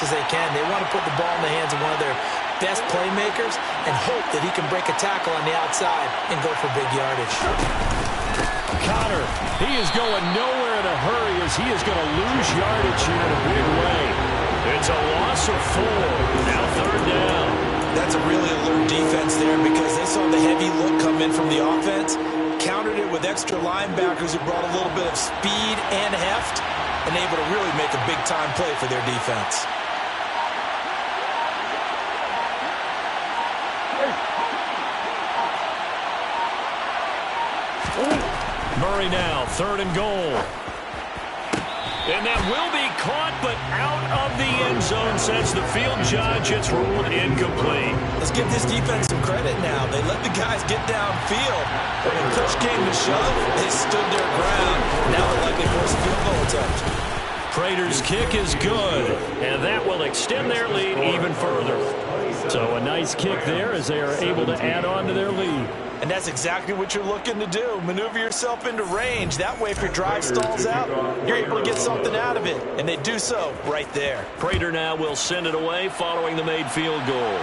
as they can. They want to put the ball in the hands of one of their best playmakers and hope that he can break a tackle on the outside and go for big yardage. Connor, he is going nowhere in a hurry as he is going to lose yardage here in a big way. It's a loss of 4. Now 3rd down. That's a really alert defense there because they saw the heavy look come in from the offense, countered it with extra linebackers who brought a little bit of speed and heft, and able to really make a big-time play for their defense. Murray now, 3rd and goal. And that will be caught, but out of the end zone since the field judge. It's ruled incomplete. Let's give this defense some credit now. They let the guys get downfield. When push came to shove, they stood their ground. Now they're likely force a field goal attempt. Prater's kick is good, and that will extend their lead even further. So a nice kick there as they are able to add on to their lead. And that's exactly what you're looking to do. Maneuver yourself into range. That way, if your drive stalls out, you're able to get something out of it. And they do so right there. Prater now will send it away following the made field goal.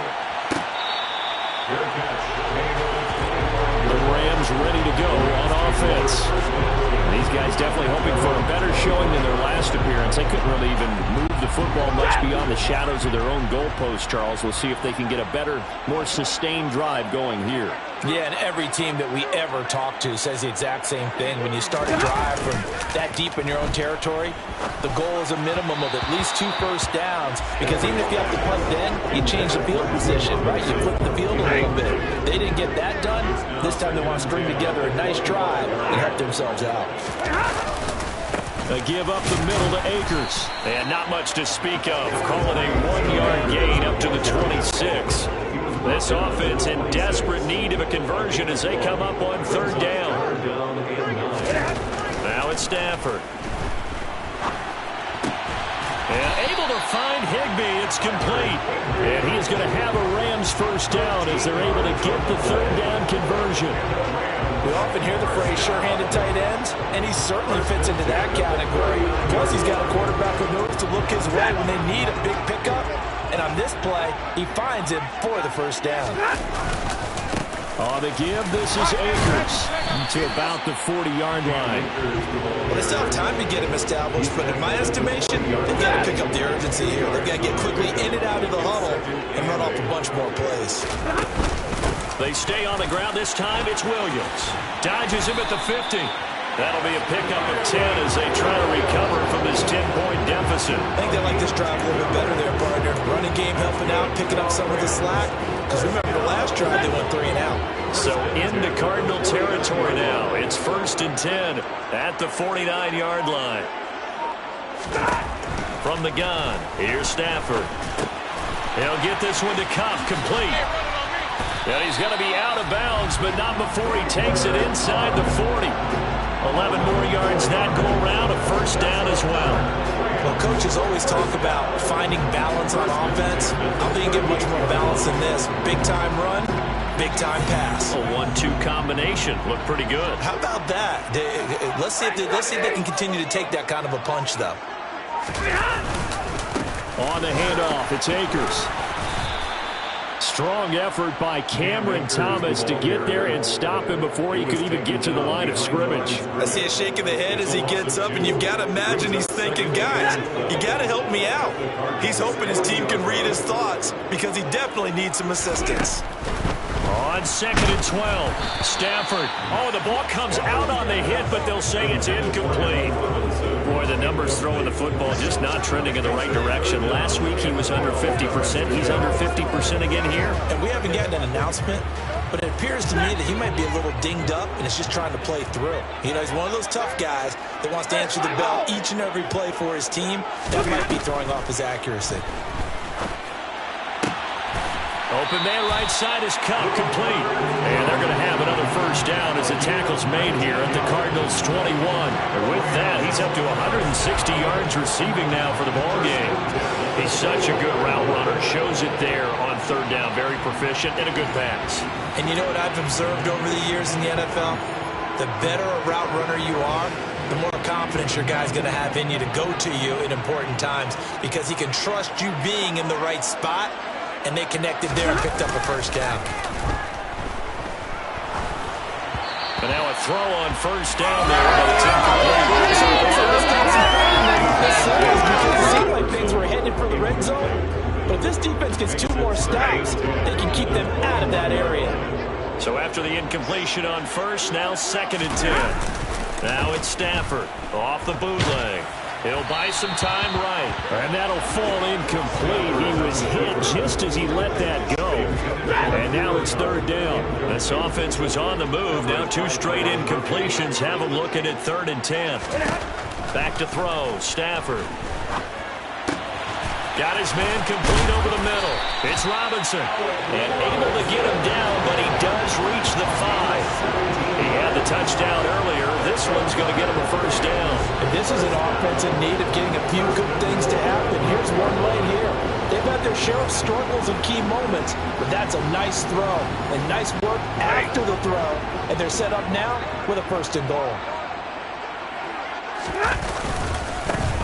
The Rams ready to go on offense. These guys definitely hoping for a better showing than their last appearance. They couldn't really even move the football much beyond the shadows of their own goalpost, Charles. We'll see if they can get a better, more sustained drive going here. Yeah, and every team that we ever talk to says the exact same thing. When you start a drive from that deep in your own territory, the goal is a minimum of at least 2 first downs, because even if you have to punt then, you change the field position, right? You flip the field a little bit. They didn't get that done. This time they want to string together a nice drive and help themselves out. They give up the middle to Akers. And not much to speak of. Call it a 1-yard gain up to the 26. This offense in desperate need of a conversion as they come up on 3rd down. Now it's Stafford. And able to find Higbee. It's complete. And he is going to have a Rams first down as they're able to get the 3rd down conversion. We often hear the phrase sure-handed tight ends, and he certainly fits into that category. Plus, he's got a quarterback who knows to look his way when they need a big pickup. And on this play, he finds him for the first down. On the give, this is Akers to about the 40-yard line. Well, they still have time to get him established, but in my estimation, they've got to pick up the urgency here. They've got to get quickly in and out of the huddle and run off a bunch more plays. They stay on the ground. This time it's Williams. Dodges him at the 50. That'll be a pickup of 10 as they try to recover from this 10-point deficit. I think they like this drive a little bit better there, partner. Running game helping out, picking up some of the slack. Because remember, the last drive they went 3 and out. So into Cardinal territory now. It's 1st and 10 at the 49-yard line. From the gun, here's Stafford. He'll get this one to Kupp, complete. And he's going to be out of bounds, but not before he takes it inside the 40. 11 more yards that go around, a first down as well. Well, coaches always talk about finding balance on offense. I don't think you get much more balance than this. Big-time run, big-time pass. A 1-2 combination. Looked pretty good. How about that? Let's see if they can continue to take that kind of a punch, though. On the handoff, it's Akers. Strong effort by Cameron Thomas to get there and stop him before he could even get to the line of scrimmage. I see a shake of the head as he gets up, and you've got to imagine he's thinking, guys, you got to help me out. He's hoping his team can read his thoughts because he definitely needs some assistance. On 2nd and 12, Stafford. Oh, the ball comes out on the hit, but they'll say it's incomplete. Boy, the numbers throwing the football just not trending in the right direction. Last week he was under 50%. He's under 50% again here. And we haven't gotten an announcement, but it appears to me that he might be a little dinged up and is just trying to play through. You know, he's one of those tough guys that wants to answer the bell each and every play for his team. That might be throwing off his accuracy. Open man right side is Kupp, complete. And they're going to have another first down as the tackle's made here at the Cardinals 21. And with that, he's up to 160 yards receiving now for the ballgame. He's such a good route runner. Shows it there on 3rd down. Very proficient and a good pass. And you know what I've observed over the years in the NFL? The better a route runner you are, the more confident confidence your guy's going to have in you to go to you in important times because he can trust you being in the right spot, and they connected there and picked up a first down. And now a throw on first down there, but it's incomplete. It seemed like things were headed for the red zone, but if this defense gets 2 more stops, they can keep them out of that area. So after the incompletion on first, now 2nd and 10. Now it's Stafford off the bootleg. He'll buy some time right. And that'll fall incomplete. He was hit just as he let that go. And now it's 3rd down. This offense was on the move. Now 2 straight incompletions have them looking at 3rd and 10. Back to throw. Stafford. Got his man complete over the middle. It's Robinson. And able to get him down, but he does reach the 5. He had the touchdown earlier. This one's going to get him a first down. And this is an offense in need of getting a few good things to happen. Here's one right here. They've had their share of struggles in key moments, but that's a nice throw and nice work after the throw. And they're set up now with a 1st and goal.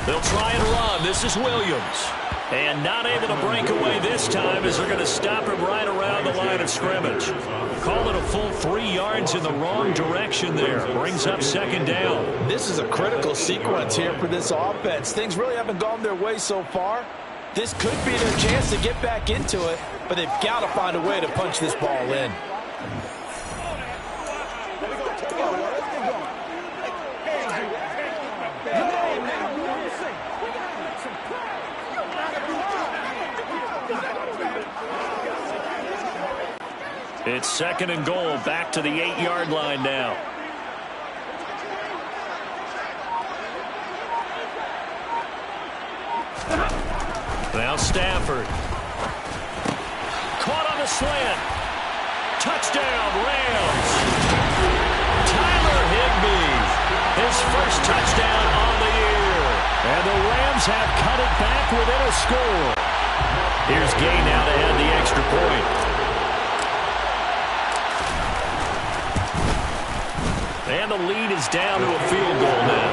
They'll try and run. This is Williams. And not able to break away this time as they're going to stop him right around the line of scrimmage. Call it a full 3 yards in the wrong direction there. Brings up 2nd down. This is a critical sequence here for this offense. Things really haven't gone their way so far. This could be their chance to get back into it, but they've got to find a way to punch this ball in. It's 2nd and goal, back to the 8-yard line now. Now Stafford. Caught on the slant. Touchdown, Rams. Tyler Higbee. His first touchdown on the year. And the Rams have cut it back within a score. Here's Gay now to add the extra point. And the lead is down to a field goal now.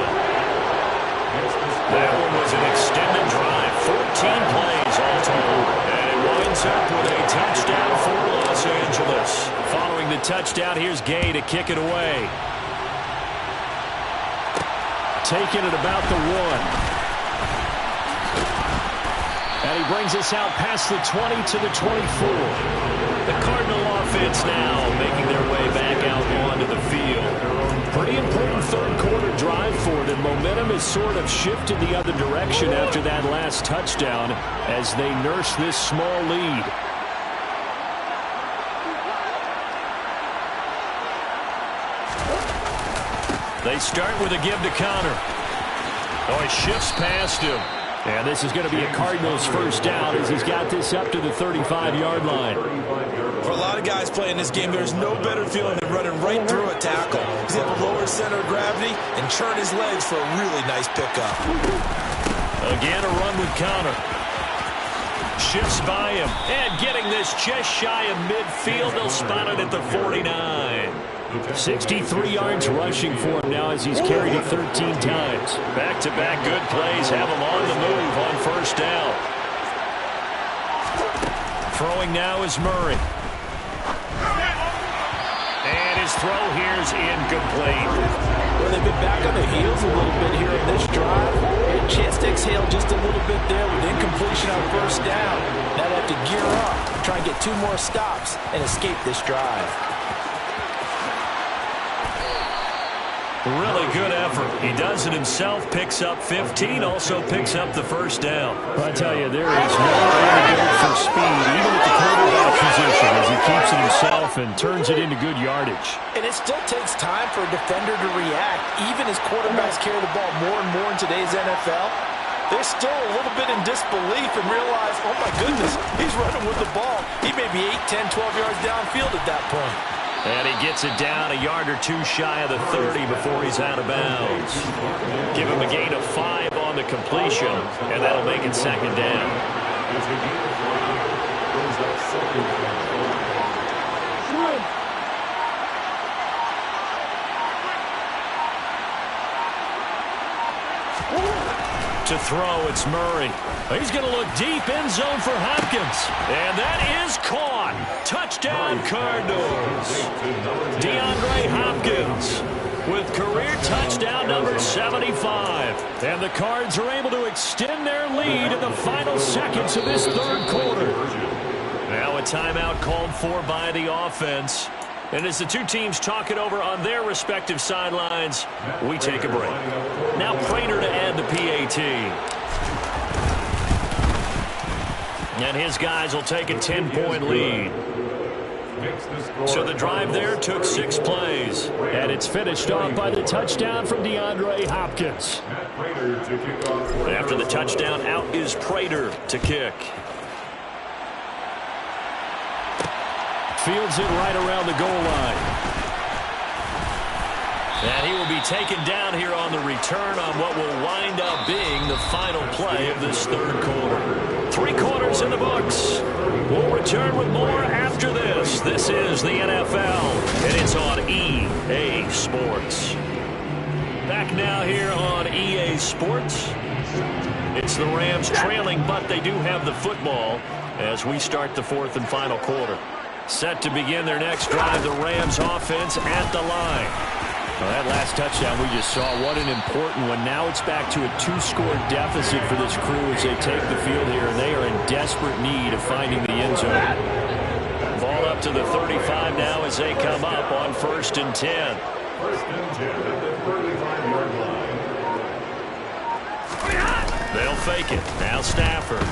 That one was an extended drive. 14 plays all told. And it winds up with a touchdown for Los Angeles. Following the touchdown, here's Gay to kick it away. Taking it about the 1. And he brings us out past the 20 to the 24. The Cardinal offense now making their way back out onto the field. Pretty important 3rd quarter drive for them. Momentum has sort of shifted the other direction after that last touchdown as they nurse this small lead. They start with a give to Connor. Oh, he shifts past him. And this is going to be a Cardinals first down as he's got this up to the 35-yard line. For a lot of guys playing this game, there's no better feeling than running right through a tackle. He's able to lower center of gravity and turn his legs for a really nice pickup. Again, a run with Connor. Shifts by him. And getting this just shy of midfield. They'll spot it at the 49. 63 yards rushing for him now as he's carried it 13 times. Back-to-back good plays have him on the move on first down. Throwing now is Murray. And his throw here is incomplete. Well, they've been back on their heels a little bit here in this drive. A chance to exhale just a little bit there with incompletion on first down. Now they have to gear up, try and get 2 more stops and escape this drive. Really good effort. He does it himself, picks up 15, also picks up the first down. I tell you, there is no way to go for speed, even at the quarterback position, as he keeps it himself and turns it into good yardage. And it still takes time for a defender to react, even as quarterbacks carry the ball more and more in today's NFL. They're still a little bit in disbelief and realize, oh my goodness, he's running with the ball. He may be 8, 10, 12 yards downfield at that point. And he gets it down a yard or 2 shy of the 30 before he's out of bounds. Give him a gain of 5 on the completion, and that'll make it 2nd down. To throw, it's Murray. He's going to look deep, end zone for Hopkins. And that is caught. Touchdown, Cardinals. DeAndre Hopkins with career touchdown number 75. And the Cards are able to extend their lead in the final seconds of this third quarter. Now a timeout called for by the offense. And as the two teams talk it over on their respective sidelines, we take a break. Now Prater to add the PAT. And his guys will take a 10-point lead. So the drive there took 6 plays. And it's finished off by the touchdown from DeAndre Hopkins. After the touchdown, out is Prater to kick. Fields it right around the goal line. And he will be taken down here on the return on what will wind up being the final play of this third quarter. 3 quarters in the books. We'll return with more after this. This is the NFL, and it's on EA Sports. Back now here on EA Sports. It's the Rams trailing, but they do have the football as we start the 4th and final quarter. Set to begin their next drive, the Rams offense at the line. Well, that last touchdown we just saw, what an important one. Now it's back to a 2-score deficit for this crew as they take the field here, and they are in desperate need of finding the end zone. Ball up to the 35 now as they come up on 1st and 10. 1st and 10 at the 35-yard line. They'll fake it. Now Stafford.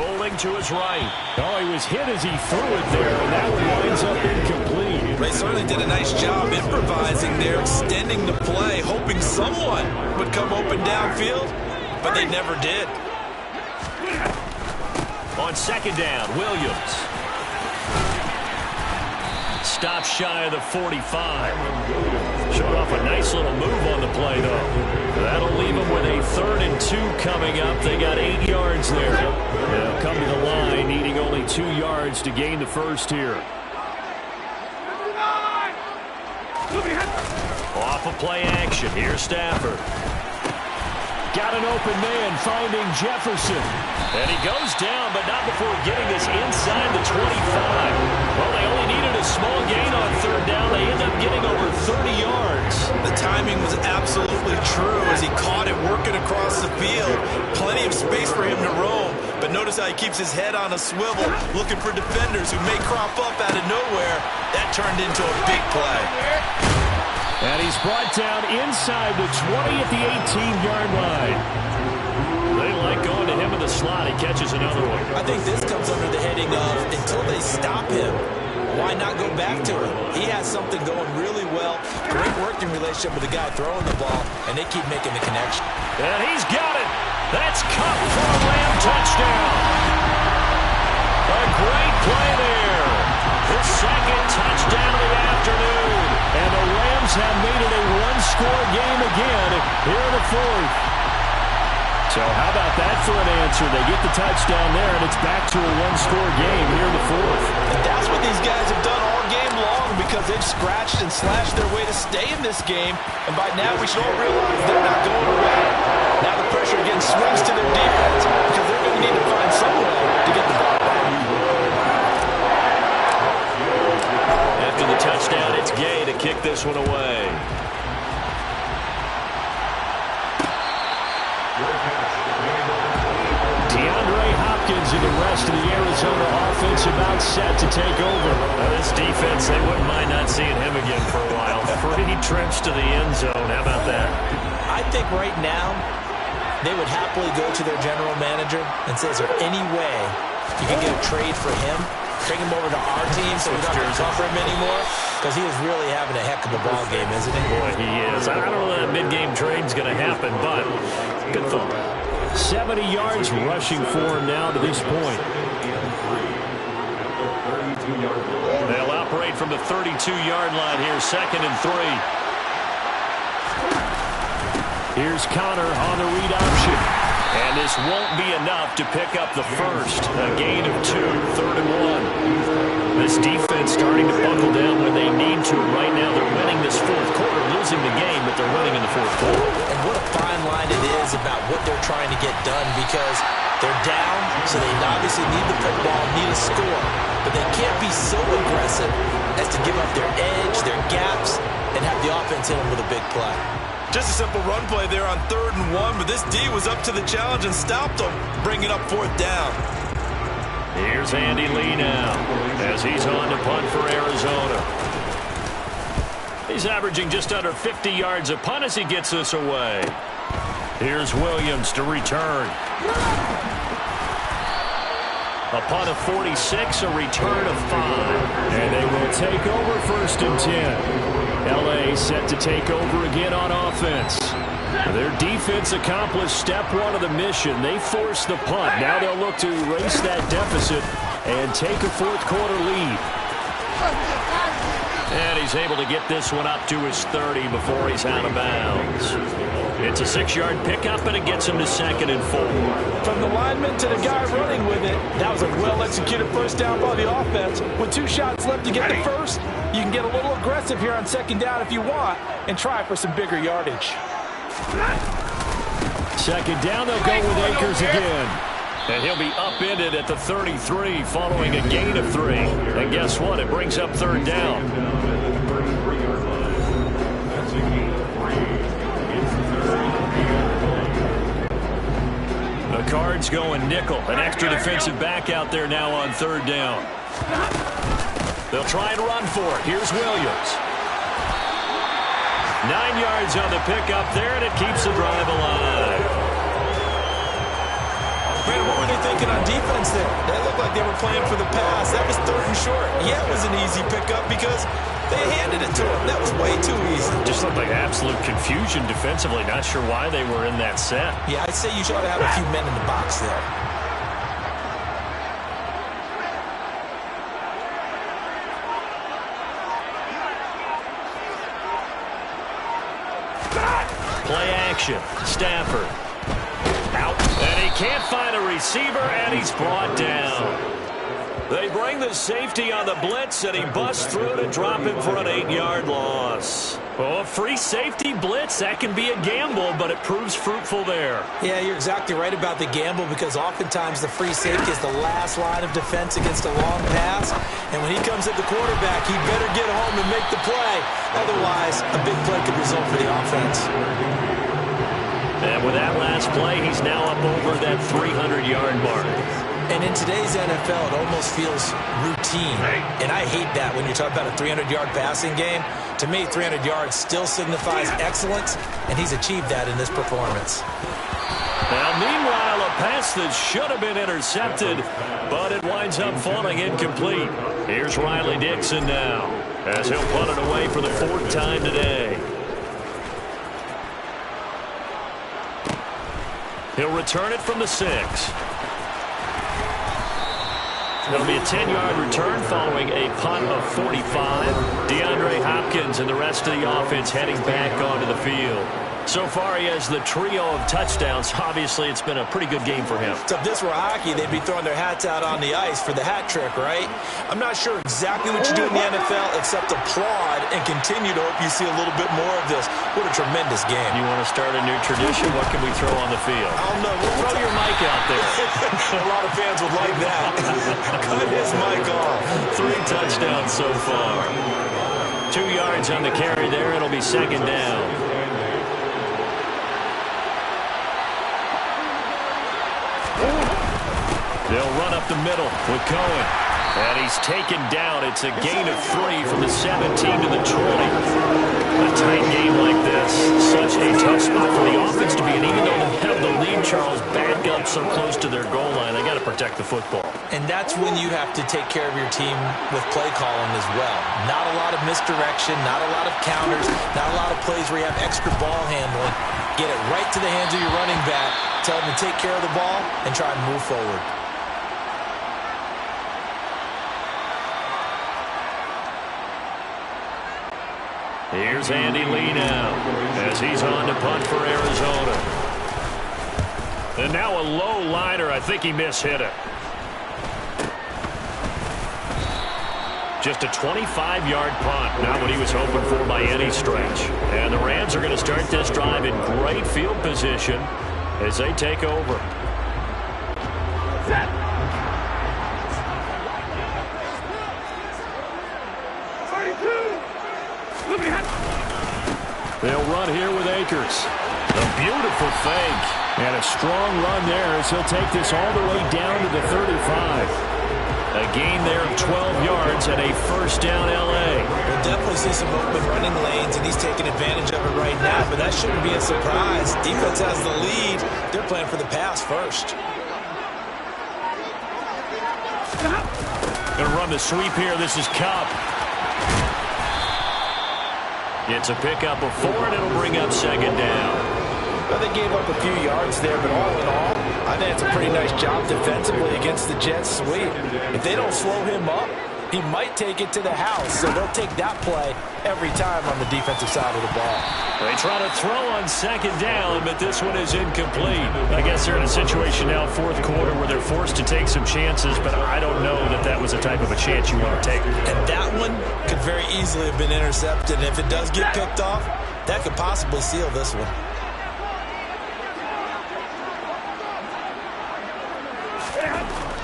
Rolling to his right. Oh, he was hit as he threw it there, and that one winds up incomplete. They certainly did a nice job improvising there, extending the play, hoping someone would come open downfield, but they never did. On 2nd down, Williams. Stops shy of the 45. Showed off a nice little move on the play, though. That'll leave them with a 3rd and 2 coming up. They got 8 yards there. They'll come to the line, needing only 2 yards to gain the first here. Off of play action. Here's Stafford. Got an open man, finding Jefferson. And he goes down, but not before getting this inside the 25. Well, they only needed a small gain on 3rd down. They end up getting over 30 yards. The timing was absolutely true as he caught it working across the field. Plenty of space for him to roam. But notice how he keeps his head on a swivel, looking for defenders who may crop up out of nowhere. That turned into a big play. And he's brought down inside the 20 at the 18-yard line. They like going to him in the slot. He catches another one. I think this comes under the heading of until they stop him, why not go back to him? He has something going really well. Great working relationship with the guy throwing the ball, and they keep making the connection. And he's got it. That's Cup for a Ram touchdown. A great play there. His 2nd touchdown of the afternoon. And the Rams have made it a 1-score game again here in the 4th. So how about that for an answer? They get the touchdown there, and it's back to a 1-score game here in the 4th. And that's what these guys have done all game long because they've scratched and slashed their way to stay in this game. And by now we should all realize they're not going away. Now the pressure again swings to their defense because they're going to need to find some way to get the ball back. After the touchdown, it's Gay to kick this one away. DeAndre Hopkins and the rest of the Arizona offense about set to take over. Now this defense, they wouldn't mind not seeing him again for a while. 3 trips to the end zone. How about that? I think right now they would happily go to their general manager and say, is there any way you can get a trade for him? Bring him over to our team so we don't have to cover him anymore? Because he is really having a heck of a ball game, isn't he? Boy, he is. I don't know that mid-game trade's going to happen, but good thought. 70 yards rushing for him now to this point. They'll operate from the 32-yard line here, 2nd and 3. Here's Connor on the read option. And this won't be enough to pick up the first. A gain of 2, 3rd and 1. This defense starting to buckle down when they need to. Right now they're winning this 4th quarter, losing the game, but they're winning in the 4th quarter. And what a fine line it is is about what they're trying to get done because they're down, so they obviously need the football, need a score. But they can't be so aggressive as to give up their edge, their gaps, and have the offense hit them with a big play. Just a simple run play there on 3rd and 1, but this D was up to the challenge and stopped them, bringing up 4th down. Here's Andy Lee now as he's on to punt for Arizona. He's averaging just under 50 yards a punt as he gets this away. Here's Williams to return. A punt of 46, a return of 5. And they will take over 1st and 10. L.A. set to take over again on offense. Their defense accomplished step 1 of the mission. They forced the punt. Now they'll look to erase that deficit and take a 4th quarter lead. And he's able to get this one up to his 30 before he's out of bounds. It's a 6-yard pickup, and it gets him to 2nd and 4. From the lineman to the guy running with it, that was a well-executed first down by the offense. With 2 shots left to get the first, you can get a little aggressive here on 2nd down if you want and try for some bigger yardage. 2nd down, they'll go with Akers again. And he'll be upended at the 33 following a gain of 3. And guess what? It brings up 3rd down. The Cards going nickel. An extra defensive back out there now on 3rd down. They'll try and run for it. Here's Williams. 9 yards on the pickup there, and it keeps the drive alive. Brandon, what were they thinking on defense there? They looked like they were playing for the pass. That was 3rd and short. Yeah, it was an easy pickup because they handed it to him. That was way too easy. Just looked like absolute confusion defensively. Not sure why they were in that set. Yeah, I'd say you ought to have a few men in the box there. Play action. Stafford. Out. And he can't find a receiver, and he's brought down. They bring the safety on the blitz, and he busts through to drop him for an 8-yard loss. Oh, a free safety blitz, that can be a gamble, but it proves fruitful there. Yeah, you're exactly right about the gamble because oftentimes the free safety is the last line of defense against a long pass. And when he comes at the quarterback, he better get home and make the play. Otherwise, a big play could result for the offense. And with that last play, he's now up over that 300-yard mark. And in today's NFL, it almost feels routine. And I hate that when you're talking about a 300-yard passing game. To me, 300 yards still signifies excellence, and he's achieved that in this performance. Now, meanwhile, a pass that should have been intercepted, but it winds up falling incomplete. Here's Riley Dixon now, as he'll punt it away for the 4th time today. He'll return it from the 6. It'll be a 10-yard return following a punt of 45. DeAndre Hopkins and the rest of the offense heading back onto the field. So far, he has the trio of touchdowns. Obviously, it's been a pretty good game for him. So if this were hockey, they'd be throwing their hats out on the ice for the hat trick, right? I'm not sure exactly what you do in the NFL except applaud and continue to hope you see a little bit more of this. What a tremendous game. You want to start a new tradition? What can we throw on the field? I don't know. Throw your mic out there. A lot of fans would like that. Cut his mic off. 3 touchdowns so far. 2 yards on the carry there. It'll be 2nd down. They'll run up the middle with Cohen. And he's taken down. It's a gain of 3 from the 17 to the 20. A tight game like this, such a tough spot for the offense to be in. Even though they have the lead, Charles, back up so close to their goal line, they got to protect the football. And that's when you have to take care of your team with play calling as well. Not a lot of misdirection, not a lot of counters, not a lot of plays where you have extra ball handling. Get it right to the hands of your running back. Tell them to take care of the ball and try and move forward. Here's Andy Lee now as he's on to punt for Arizona. And now a low liner. I think he mishit it. Just a 25-yard punt. Not what he was hoping for by any stretch. And the Rams are going to start this drive in great field position. as they take over. They'll run here with Akers. A beautiful fake. And a strong run there as he'll take this all the way down to the 35. A gain there of 12 yards and a first down L.A. We'll definitely see some open running lanes, and he's taking advantage of it right now, but that shouldn't be a surprise. Defense has the lead. They're playing for the pass first. Going to run the sweep here. This is Cup. It's a pickup of 4, and it'll bring up second down. Well, they gave up a few yards there, but all in all, I think it's a pretty nice job defensively against the Jets sweep. If they don't slow him up, he might take it to the house, so they'll take that play every time on the defensive side of the ball. They try to throw on second down, but this one is incomplete. I guess they're in a situation now, fourth quarter, where they're forced to take some chances, but I don't know that that was the type of a chance you want to take. And that one could very easily have been intercepted, and if it does get picked off, that could possibly seal this one.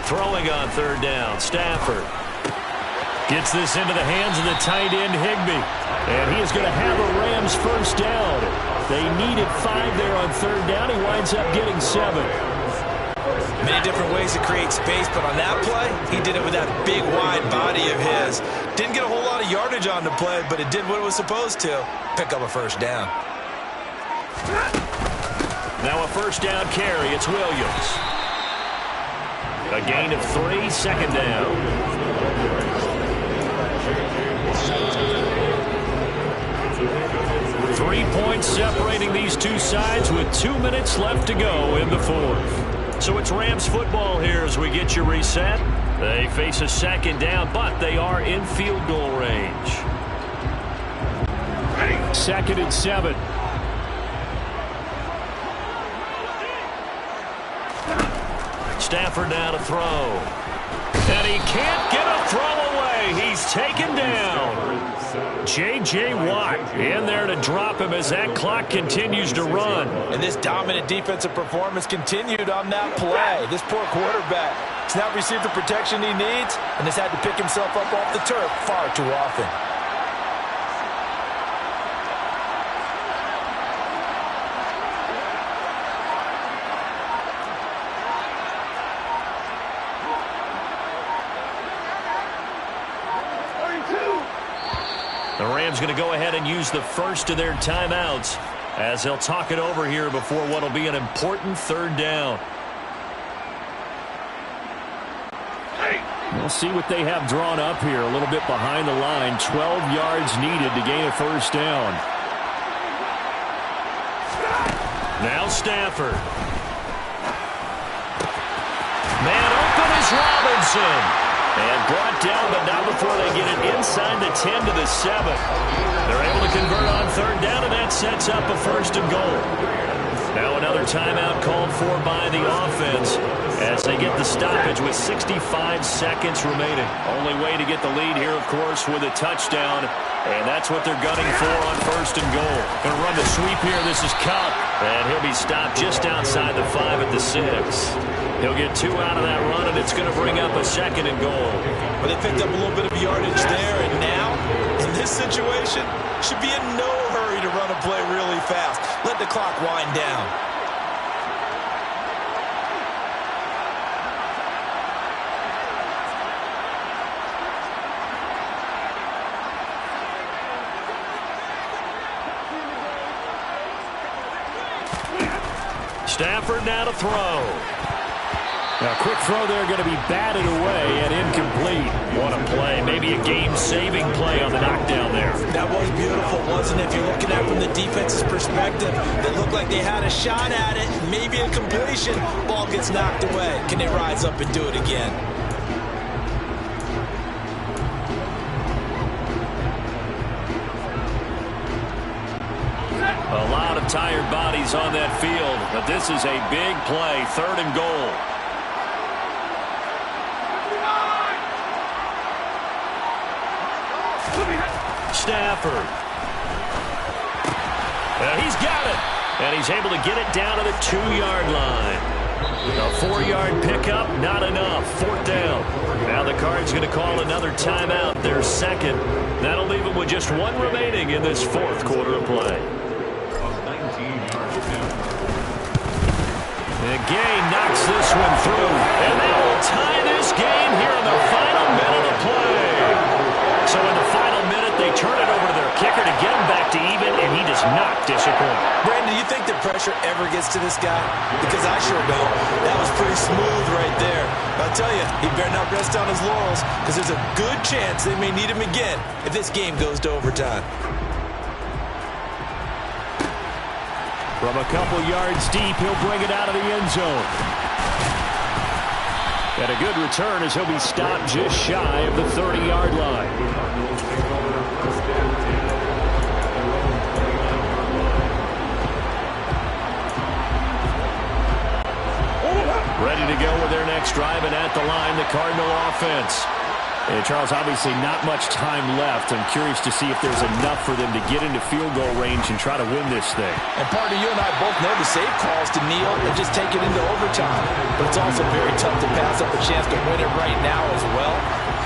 Throwing on third down, Stafford. Gets this into the hands of the tight end, Higbee. And he is going to have a Rams first down. They needed 5 there on third down. He winds up getting 7. Many different ways to create space, but on that play, he did it with that big, wide body of his. Didn't get a whole lot of yardage on the play, but it did what it was supposed to. Pick up a first down. Now a first down carry. It's Williams. A gain of 3, second down. 3 points separating these two sides with 2 minutes left to go in the fourth. So it's Rams football here as we get you reset. They face a second down, but they are in field goal range. 2nd and 7. Stafford now to throw. And he can't get a throw away. He's taken down. J.J. Watt in there to drop him as that clock continues to run. And this dominant defensive performance continued on that play. This poor quarterback has not received the protection he needs and has had to pick himself up off the turf far too often. The Rams going to go ahead and use the first of their timeouts as they'll talk it over here before what will be an important third down. We'll see what they have drawn up here a little bit behind the line. 12 yards needed to gain a first down. Now Stafford. Man open is Robinson. And brought down, but not before they get it inside the 10 to the 7. They're able to convert on third down, and that sets up a first and goal. Now another timeout called for by the offense as they get the stoppage with 65 seconds remaining. Only way to get the lead here, of course, with a touchdown. And that's what they're gunning for on first and goal. Going to run the sweep here. This is Cup. And he'll be stopped just outside the 5 at the 6. He'll get 2 out of that run, and it's going to bring up a second and goal. Well, they picked up a little bit of yardage there, and now, in this situation, should be in no hurry to run a play really fast. Let the clock wind down. Stafford now to throw. Now, a quick throw there going to be batted away and incomplete. What a play. Maybe a game-saving play on the knockdown there. That was beautiful, wasn't it? If you're looking at it from the defense's perspective, it looked like they had a shot at it, maybe a completion. Ball gets knocked away. Can they rise up and do it again? A lot of tired bodies on that field, but this is a big play, third and goal. Stafford. He's got it. And he's able to get it down to the 2-yard line. A 4-yard pickup, not enough. 4th down. Now the Cards going to call another timeout, their second. That'll leave them with just one remaining in this 4th quarter of play. And Gay knocks this one through. And that will tie this game here in the final minute of play. So in the final minute, they turn it over to their kicker to get him back to even, and he does not disappoint. Brandon, do you think the pressure ever gets to this guy? Because I sure don't. That was pretty smooth right there. I'll tell you, he better not rest on his laurels, because there's a good chance they may need him again if this game goes to overtime. From a couple yards deep, he'll bring it out of the end zone. And a good return as he'll be stopped just shy of the 30-yard line. Ready to go with their next drive, and at the line, the Cardinal offense. And Charles, obviously not much time left. I'm curious to see if there's enough for them to get into field goal range and try to win this thing. And partner, you and I both know the safe calls to kneel and just take it into overtime. But it's also very tough to pass up a chance to win it right now as well.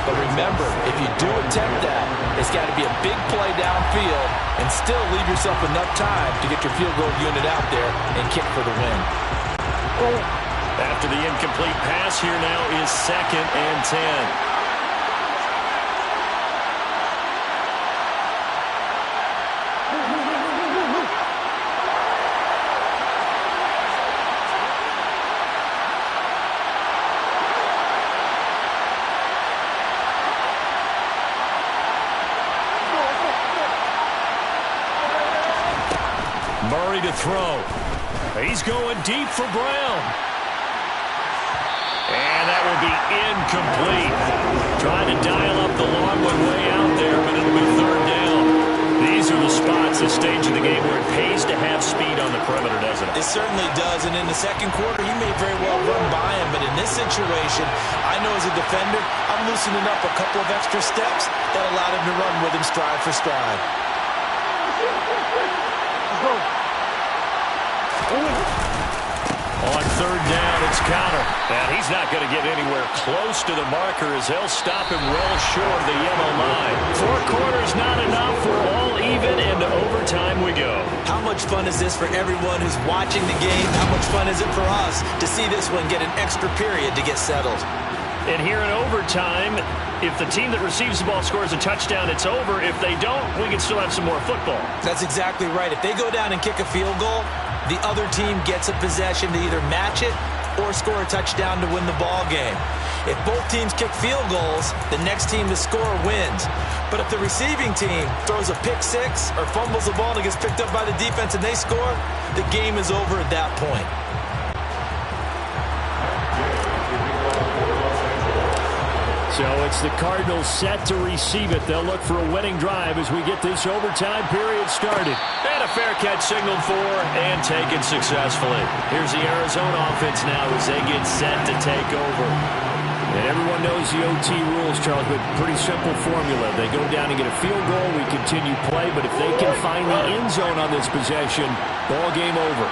But remember, if you do attempt that, it's got to be a big play downfield and still leave yourself enough time to get your field goal unit out there and kick for the win. After the incomplete pass, here now is 2nd and 10. Murray to throw. He's going deep for Brown. And that will be incomplete. Trying to dial up the long one way out there, but it'll be 3rd down. These are the spots, the stage of the game where it pays to have speed on the perimeter, doesn't it? It certainly does, and in the 2nd quarter, he may very well run by him, but in this situation, I know as a defender, I'm loosening up a couple of extra steps that allowed him to run with him stride for stride. On 3rd down, it's Counter. And he's not going to get anywhere close to the marker as they'll stop him well short of the yellow line. 4 quarters not enough. We're all even, and to overtime we go. How much fun is this for everyone who's watching the game? How much fun is it for us to see this one get an extra period to get settled? And here in overtime, if the team that receives the ball scores a touchdown, it's over. If they don't, we can still have some more football. That's exactly right. If they go down and kick a field goal, the other team gets a possession to either match it or score a touchdown to win the ball game. If both teams kick field goals, the next team to score wins. But if the receiving team throws a pick six or fumbles the ball and it gets picked up by the defense and they score, the game is over at that point. So it's the Cardinals set to receive it. They'll look for a winning drive as we get this overtime period started. And a fair catch signaled for and taken successfully. Here's the Arizona offense now as they get set to take over. And everyone knows the OT rules, Charles, but pretty simple formula. They go down and get a field goal, we continue play, but if they can find the end zone on this possession, ball game over.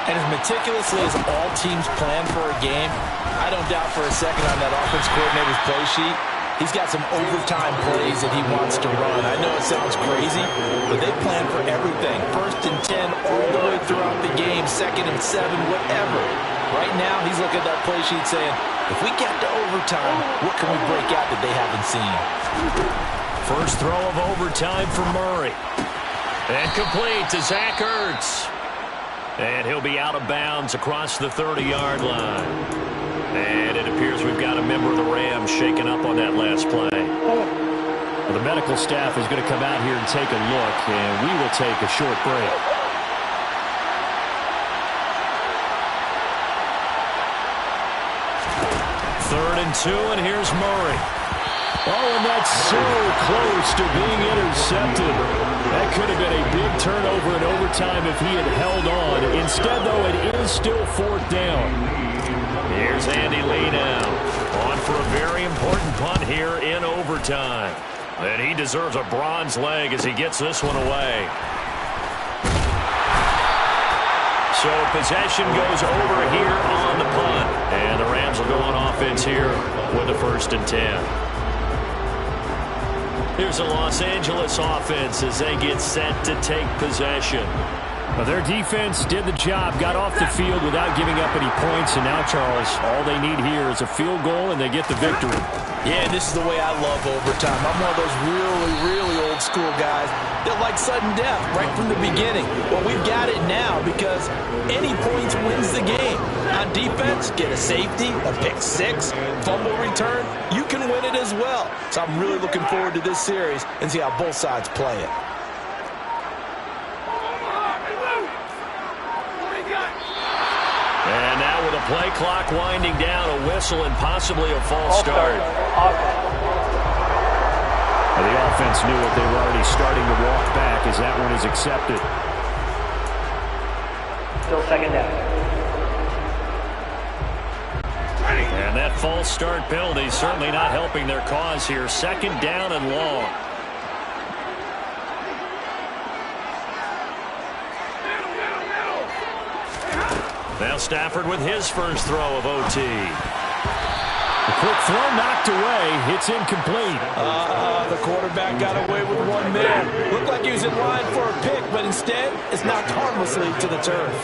And as meticulously as all teams plan for a game, I don't doubt for a second on that offense coordinator's play sheet, he's got some overtime plays that he wants to run. I know it sounds crazy, but they plan for everything. 1st and 10 all the way throughout the game, 2nd and 7, whatever. Right now, he's looking at that play sheet saying, if we get to overtime, what can we break out that they haven't seen? First throw of overtime for Murray. And complete to Zach Ertz. And he'll be out of bounds across the 30-yard line. And it appears we've got a member of the Rams shaken up on that last play. Well, the medical staff is going to come out here and take a look, and we will take a short break. Third and 2, and here's Murray. Oh, and that's so close to being intercepted. That could have been a big turnover in overtime if he had held on. Instead, though, it is still 4th down. Here's Andy Lee now. On for a very important punt here in overtime. And he deserves a bronze leg as he gets this one away. So possession goes over here on the punt. And the Rams will go on offense here with a 1st and 10. Here's the Los Angeles offense as they get set to take possession. Well, their defense did the job, got off the field without giving up any points. And now, Charles, all they need here is a field goal, and they get the victory. Yeah, this is the way I love overtime. I'm one of those really old school guys that like sudden death right from the beginning. Well, we've got it now because any points wins the game. On defense, get a safety, a pick six, fumble return, you can win it as well. So I'm really looking forward to this series and see how both sides play it. And now with a play clock winding down, a whistle and possibly a false start. Well, the offense knew it. They were already starting to walk back as that one is accepted. Still 2nd down. And that false start penalty certainly not helping their cause here. 2nd down and long. Now Stafford with his first throw of OT. A quick throw knocked away. It's incomplete. The quarterback got away with one man. Looked like he was in line for a pick, but instead it's knocked harmlessly to the turf.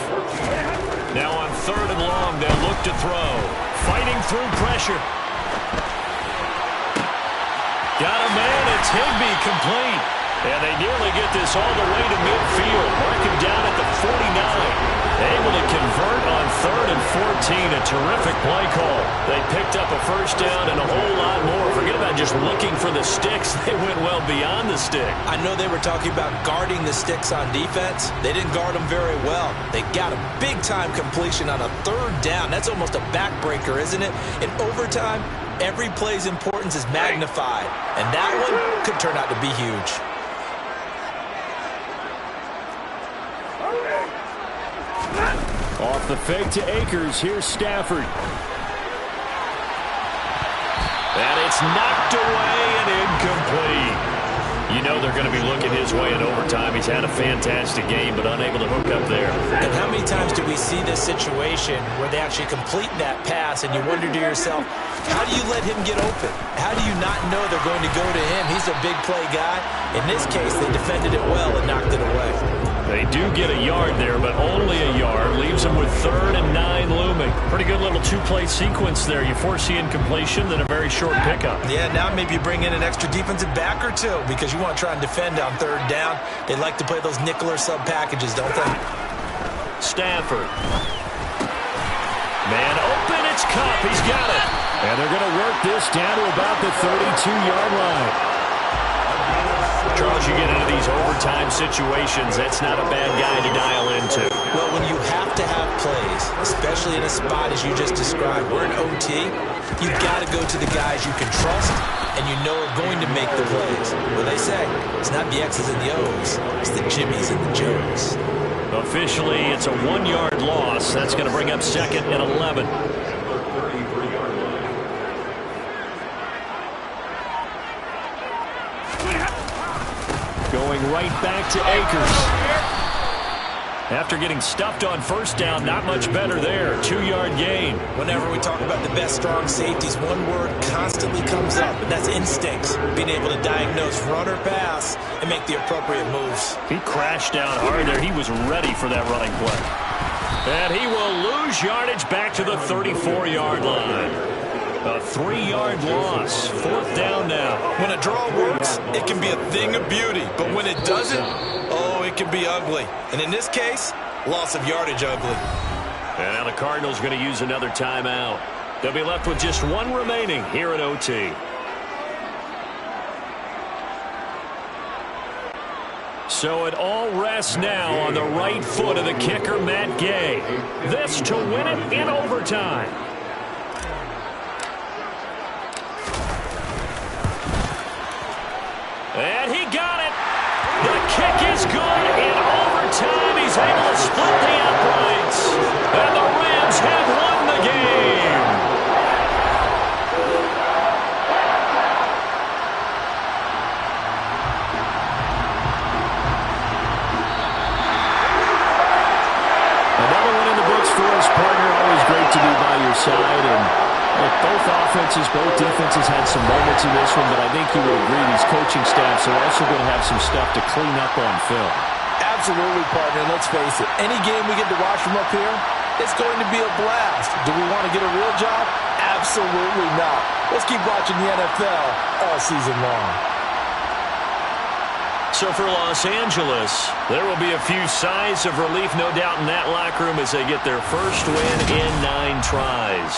Now on 3rd and long, they'll look to throw. Fighting through pressure. Got a man. It's Higbee, complete. And they nearly get this all the way to midfield. Mark him down at the 49. Able to convert on 3rd and 14. A terrific play call. They picked up a 1st down and a whole lot more. Forget about just looking for the sticks. They went well beyond the stick. I know they were talking about guarding the sticks on defense. They didn't guard them very well. They got a big-time completion on a 3rd down. That's almost a backbreaker, isn't it? In overtime, every play's importance is magnified. And that one could turn out to be huge. Off the fake to Akers. Here's Stafford. And it's knocked away and incomplete. You know they're going to be looking his way in overtime. He's had a fantastic game, but unable to hook up there. And how many times do we see this situation where they actually complete that pass and you wonder to yourself, how do you let him get open? How do you not know they're going to go to him? He's a big play guy. In this case, they defended it well and knocked it away. They do get a yard there, but only a yard. Leaves them with 3rd and 9 looming. Pretty good little 2-play sequence there. You foresee incompletion, then a very short pickup. Yeah, now maybe you bring in an extra defensive back or two because you want to try and defend on 3rd down. They like to play those nickel or sub packages, don't they? Stafford. Man open, it's Kupp. He's got it. And they're going to work this down to about the 32-yard line. Charles, you get into these overtime situations, that's not a bad guy to dial into. Well, when you have to have plays, especially in a spot as you just described, we're in OT, you've got to go to the guys you can trust and you know are going to make the plays. Well, they say it's not the X's and the O's, it's the Jimmys and the Joes. Officially, it's a 1-yard loss. That's going to bring up 2nd and 11. Going right back to Akers. After getting stuffed on 1st down, not much better there. 2-yard gain. Whenever we talk about the best strong safeties, one word constantly comes up, and that's instincts. Being able to diagnose run or pass and make the appropriate moves. He crashed down hard there. He was ready for that running play. And he will lose yardage back to the 34-yard line. A 3-yard loss. 4th down now. When a draw works, it can be a thing of beauty. But when it doesn't, oh, it can be ugly. And in this case, loss of yardage ugly. And now the Cardinals are going to use another timeout. They'll be left with just one remaining here at OT. So it all rests now on the right foot of the kicker, Matt Gay. This to win it in overtime. And he got it. The kick is good in overtime. He's able to split the uprights. And the Rams have won the game. Another side. And look, both offenses, both defenses had some moments in this one, but I think you would agree these coaching staffs are also going to have some stuff to clean up on film. Absolutely, partner. And let's face it, any game we get to watch from up here, it's going to be a blast. Do we want to get a real job? Absolutely not. Let's keep watching the NFL all season long. So for Los Angeles, there will be a few sighs of relief, no doubt, in that locker room as they get their first win in 9 tries.